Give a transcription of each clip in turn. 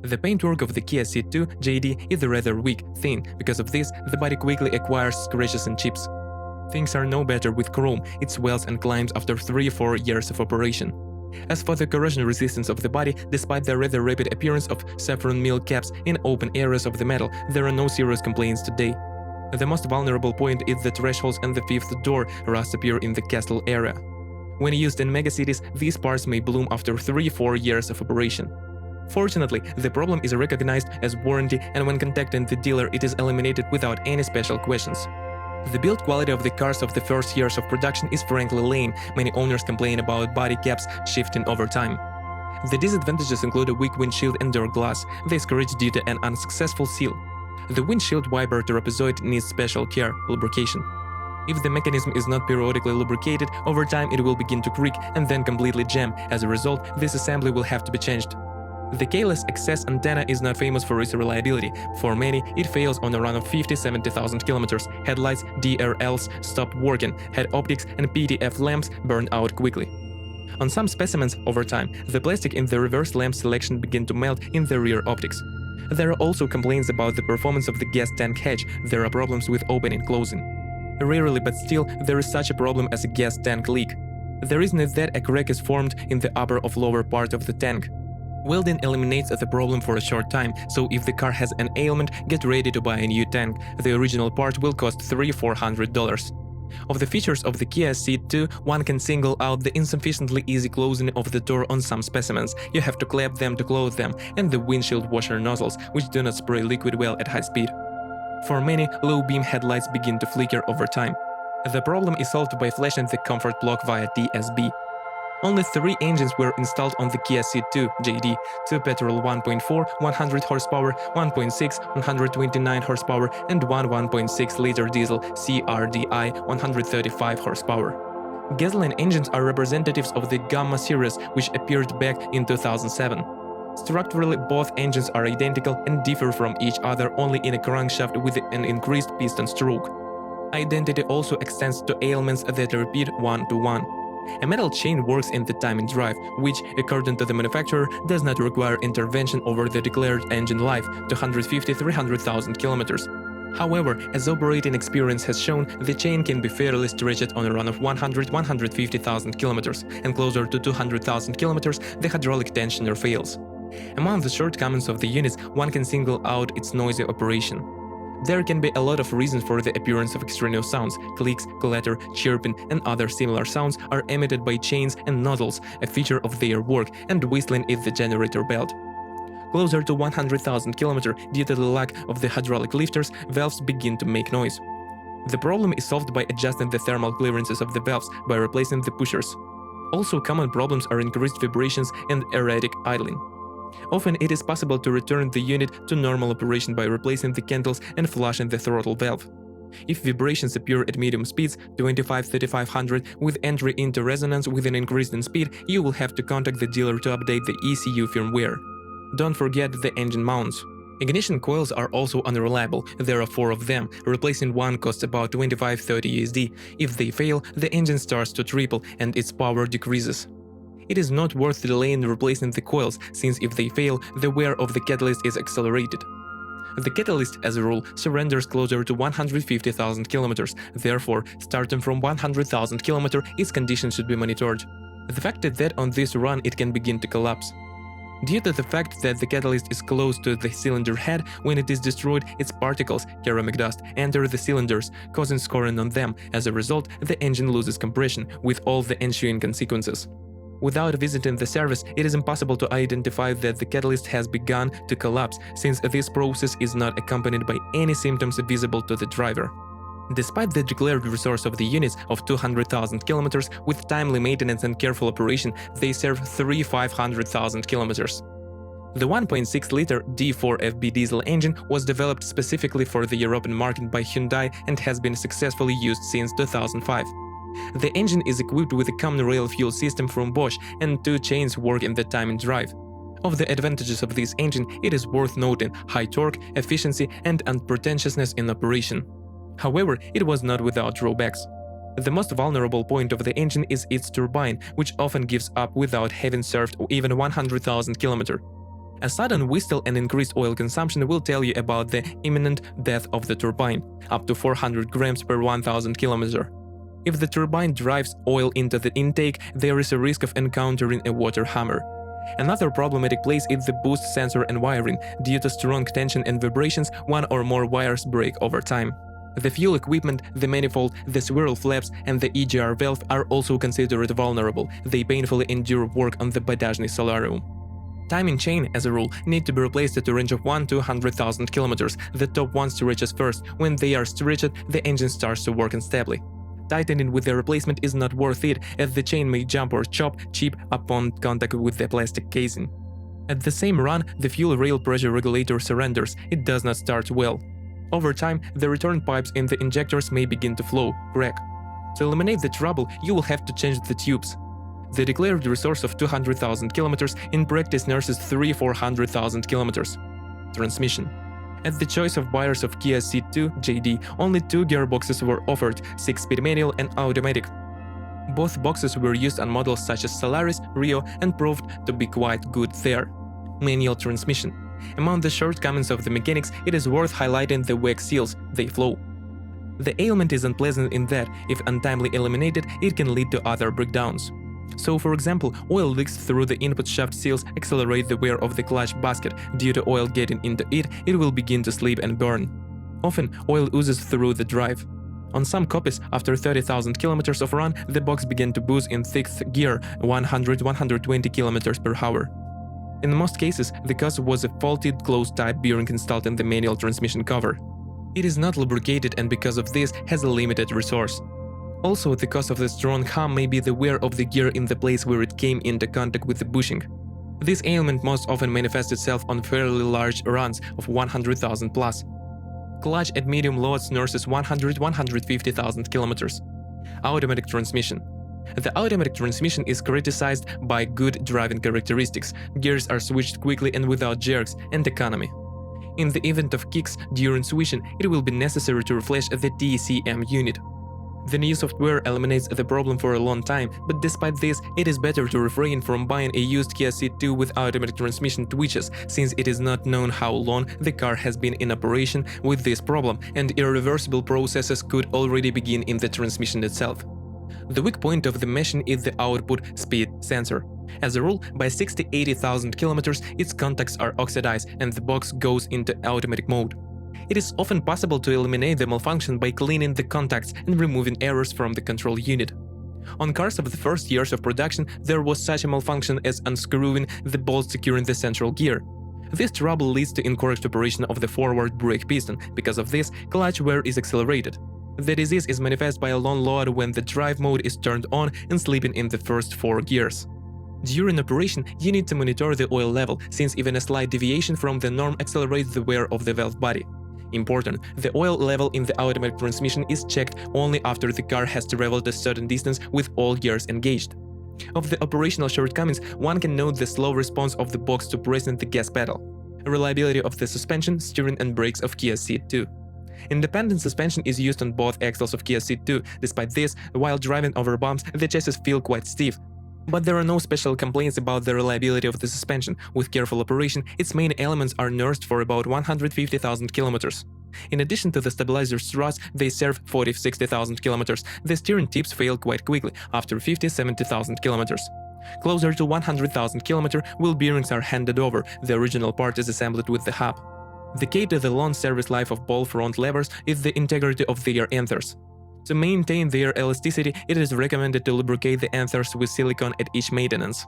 The paintwork of the Kia Ceed II JD is rather weak, thin. Because of this, the body quickly acquires scratches and chips. Things are no better with chrome, it swells and climbs after 3-4 years of operation. As for the corrosion resistance of the body, despite the rather rapid appearance of saffron mill caps in open areas of the metal, there are no serious complaints today. The most vulnerable point is the thresholds and the fifth door rust appear in the castle area. When used in megacities, these parts may bloom after 3-4 years of operation. Fortunately, the problem is recognized as warranty, and when contacting the dealer it is eliminated without any special questions. The build quality of the cars of the first years of production is frankly lame. Many owners complain about body caps shifting over time. The disadvantages include a weak windshield and door glass. They scratch due to an unsuccessful seal. The windshield wiper trapezoid needs special care, lubrication. If the mechanism is not periodically lubricated, over time it will begin to creak and then completely jam. As a result, this assembly will have to be changed. The keyless access antenna is not famous for its reliability. For many, it fails on a run of 50–70,000 kilometers. Headlights, DRLs stop working, head optics and PDF lamps burn out quickly. On some specimens, over time, the plastic in the reverse lamp selection begin to melt in the rear optics. There are also complaints about the performance of the gas tank hatch. There are problems with opening and closing. Rarely but still, there is such a problem as a gas tank leak. The reason is that a crack is formed in the upper or lower part of the tank. Welding eliminates the problem for a short time, so if the car has an ailment, get ready to buy a new tank. The original part will cost $300–400. Of the features of the Kia Ceed II, one can single out the insufficiently easy closing of the door on some specimens. You have to clamp them to close them, and the windshield washer nozzles, which do not spray liquid well at high speed. For many, low-beam headlights begin to flicker over time. The problem is solved by flashing the comfort block via TSB. Only 3 engines were installed on the Kia Ceed II JD, 2 petrol 1.4 100 horsepower, 1.6 129 horsepower, and 1 1.6-liter diesel CRDI 135 horsepower. Gasoline engines are representatives of the Gamma series, which appeared back in 2007. Structurally, both engines are identical and differ from each other only in a crankshaft with an increased piston stroke. Identity also extends to ailments that repeat 1-to-1. A metal chain works in the time and drive, which, according to the manufacturer, does not require intervention over the declared engine life, 250–300,000 kilometers. However, as operating experience has shown, the chain can be fairly stretched on a run of 100–150,000 kilometers, and closer to 200,000 kilometers, the hydraulic tensioner fails. Among the shortcomings of the units, one can single out its noisy operation. There can be a lot of reasons for the appearance of extraneous sounds. Clicks, clatter, chirping, and other similar sounds are emitted by chains and nozzles, a feature of their work, and whistling is the generator belt. Closer to 100,000 km, due to the lack of the hydraulic lifters, valves begin to make noise. The problem is solved by adjusting the thermal clearances of the valves by replacing the pushers. Also, common problems are increased vibrations and erratic idling. Often it is possible to return the unit to normal operation by replacing the candles and flushing the throttle valve. If vibrations appear at medium speeds, 25–3500, with entry into resonance with an increase in speed, you will have to contact the dealer to update the ECU firmware. Don't forget the engine mounts. Ignition coils are also unreliable. There are 4 of them. Replacing one costs about $25–30 USD. If they fail, the engine starts to triple and its power decreases. It is not worth delaying replacing the coils, since if they fail, the wear of the catalyst is accelerated. The catalyst, as a rule, surrenders closer to 150,000 kilometers. Therefore, starting from 100,000 kilometers, its condition should be monitored. The fact is that on this run it can begin to collapse. Due to the fact that the catalyst is close to the cylinder head, when it is destroyed, its particles, ceramic dust, enter the cylinders, causing scoring on them. As a result, the engine loses compression, with all the ensuing consequences. Without visiting the service, it is impossible to identify that the catalyst has begun to collapse, since this process is not accompanied by any symptoms visible to the driver. Despite the declared resource of the units of 200,000 kilometers, with timely maintenance and careful operation, they serve 300,000–500,000 kilometers. The 1.6-liter D4FB diesel engine was developed specifically for the European market by Hyundai and has been successfully used since 2005. The engine is equipped with a common rail fuel system from Bosch, and 2 chains work in the time and drive. Of the advantages of this engine, it is worth noting high torque, efficiency, and unpretentiousness in operation. However, it was not without drawbacks. The most vulnerable point of the engine is its turbine, which often gives up without having served even 100,000 km. A sudden whistle and increased oil consumption will tell you about the imminent death of the turbine, up to 400 grams per 1000 kilometers. If the turbine drives oil into the intake, there is a risk of encountering a water hammer. Another problematic place is the boost sensor and wiring. Due to strong tension and vibrations, one or more wires break over time. The fuel equipment, the manifold, the swirl flaps, and the EGR valve are also considered vulnerable. They painfully endure work on the Badajny solarium. Timing chain, as a rule, need to be replaced at a range of 1 to 100,000 kilometers. The top one stretches first. When they are stretched, the engine starts to work instably. Tightening with the replacement is not worth it, as the chain may jump or chop cheap upon contact with the plastic casing. At the same run, the fuel rail pressure regulator surrenders. It does not start well. Over time, the return pipes in the injectors may begin to flow, crack. To eliminate the trouble, you will have to change the tubes. The declared resource of 200,000 kilometers in practice nurses 300,000–400,000 kilometers. Transmission. At the choice of buyers of Kia Ceed II JD, only 2 gearboxes were offered, 6-speed manual and automatic. Both boxes were used on models such as Solaris, Rio, and proved to be quite good there. Manual transmission. Among the shortcomings of the mechanics, it is worth highlighting the wax seals. They flow. The ailment is unpleasant in that, if untimely eliminated, it can lead to other breakdowns. So, for example, oil leaks through the input shaft seals accelerate the wear of the clutch basket. Due to oil getting into it, it will begin to slip and burn. Often, oil oozes through the drive. On some copies, after 30,000 kilometers of run, the box began to boost in 6th gear, 100–120 kilometers per hour. In most cases, the cause was a faulty closed-type bearing installed in the manual transmission cover. It is not lubricated and because of this has a limited resource. Also, the cause of the strong hum may be the wear of the gear in the place where it came into contact with the bushing. This ailment most often manifests itself on fairly large runs of 100,000 plus. Clutch at medium loads nurses 100–150,000 kilometers. Automatic transmission. The automatic transmission is criticized by good driving characteristics. Gears are switched quickly and without jerks, and economy. In the event of kicks during switching, it will be necessary to reflash the TCM unit. The new software eliminates the problem for a long time, but despite this, it is better to refrain from buying a used Kia Ceed II with automatic transmission twitches, since it is not known how long the car has been in operation with this problem, and irreversible processes could already begin in the transmission itself. The weak point of the machine is the output speed sensor. As a rule, by 60–80,000 kilometers, its contacts are oxidized and the box goes into automatic mode. It is often possible to eliminate the malfunction by cleaning the contacts and removing errors from the control unit. On cars of the first years of production, there was such a malfunction as unscrewing the bolt securing the central gear. This trouble leads to incorrect operation of the forward brake piston. Because of this, clutch wear is accelerated. The disease is manifest by a long load when the drive mode is turned on and sleeping in the first 4 gears. During operation, you need to monitor the oil level, since even a slight deviation from the norm accelerates the wear of the valve body. Important, the oil level in the automatic transmission is checked only after the car has traveled a certain distance with all gears engaged. Of the operational shortcomings, one can note the slow response of the box to pressing the gas pedal, reliability of the suspension, steering and brakes of Kia Ceed II. Independent suspension is used on both axles of Kia Ceed II. Despite this, while driving over bumps, the chassis feel quite stiff. But there are no special complaints about the reliability of the suspension. With careful operation, its main elements are nursed for about 150,000 kilometers. In addition to the stabilizer struts, they serve 40–60,000 kilometers. The steering tips fail quite quickly, after 50–70,000 kilometers. Closer to 100,000 kilometers, wheel bearings are handed over. The original part is assembled with the hub. The key to the long service life of ball front levers is the integrity of their anthers. To maintain their elasticity, it is recommended to lubricate the anthers with silicone at each maintenance.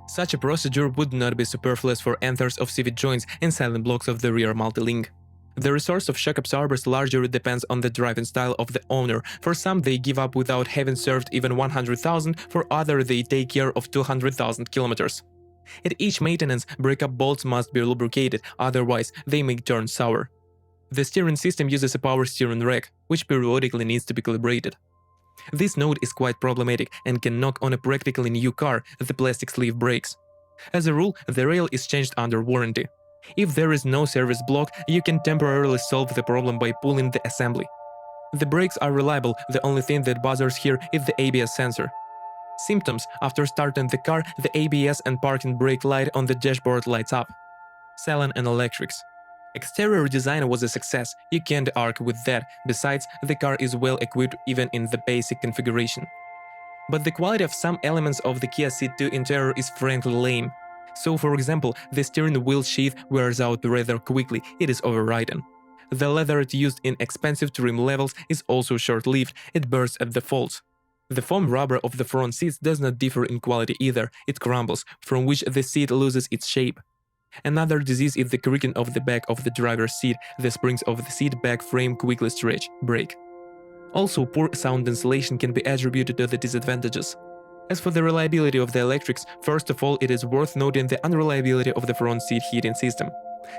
Such a procedure would not be superfluous for anthers of civet joints and silent blocks of the rear multi-link. The resource of shock absorbers largely depends on the driving style of the owner. For some, they give up without having served even 100,000, for others, they take care of 200,000 kilometers. At each maintenance, breakup bolts must be lubricated, otherwise they may turn sour. The steering system uses a power steering rack, which periodically needs to be calibrated. This node is quite problematic and can knock on a practically new car, the plastic sleeve brakes. As a rule, the rail is changed under warranty. If there is no service block, you can temporarily solve the problem by pulling the assembly. The brakes are reliable, the only thing that bothers here is the ABS sensor. Symptoms: after starting the car, the ABS and parking brake light on the dashboard lights up. Salon and electrics. Exterior design was a success, you can't argue with that. Besides, the car is well equipped even in the basic configuration. But the quality of some elements of the Kia Ceed II interior is frankly lame. So, for example, the steering wheel sheath wears out rather quickly, it is overridden. The leather used in expensive trim levels is also short-lived, it bursts at the folds. The foam rubber of the front seats does not differ in quality either, it crumbles, from which the seat loses its shape. Another disease is the creaking of the back of the driver's seat, the springs of the seat back frame quickly stretch, break. Also, poor sound insulation can be attributed to the disadvantages. As for the reliability of the electrics, first of all, it is worth noting the unreliability of the front seat heating system.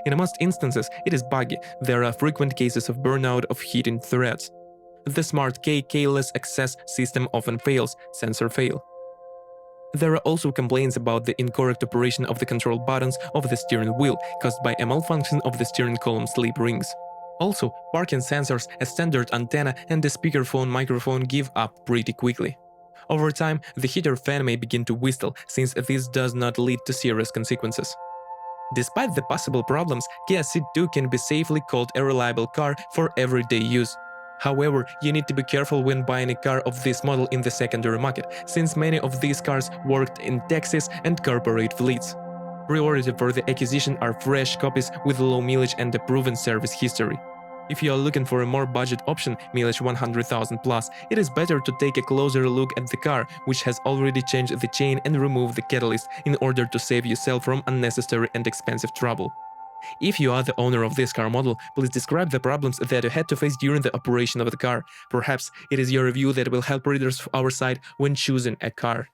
In most instances, it is buggy, there are frequent cases of burnout of heating threads. The Smart K keyless access system often fails, sensor fail. There are also complaints about the incorrect operation of the control buttons of the steering wheel, caused by a malfunction of the steering column sleep rings. Also, parking sensors, a standard antenna, and the speakerphone microphone give up pretty quickly. Over time, the heater fan may begin to whistle, since this does not lead to serious consequences. Despite the possible problems, Kia Ceed II can be safely called a reliable car for everyday use. However, you need to be careful when buying a car of this model in the secondary market, since many of these cars worked in taxis and corporate fleets. Priority for the acquisition are fresh copies with low mileage and a proven service history. If you are looking for a more budget option, mileage 100,000 plus, it is better to take a closer look at the car, which has already changed the chain and removed the catalyst in order to save yourself from unnecessary and expensive trouble. If you are the owner of this car model, please describe the problems that you had to face during the operation of the car. Perhaps it is your review that will help readers of our site when choosing a car.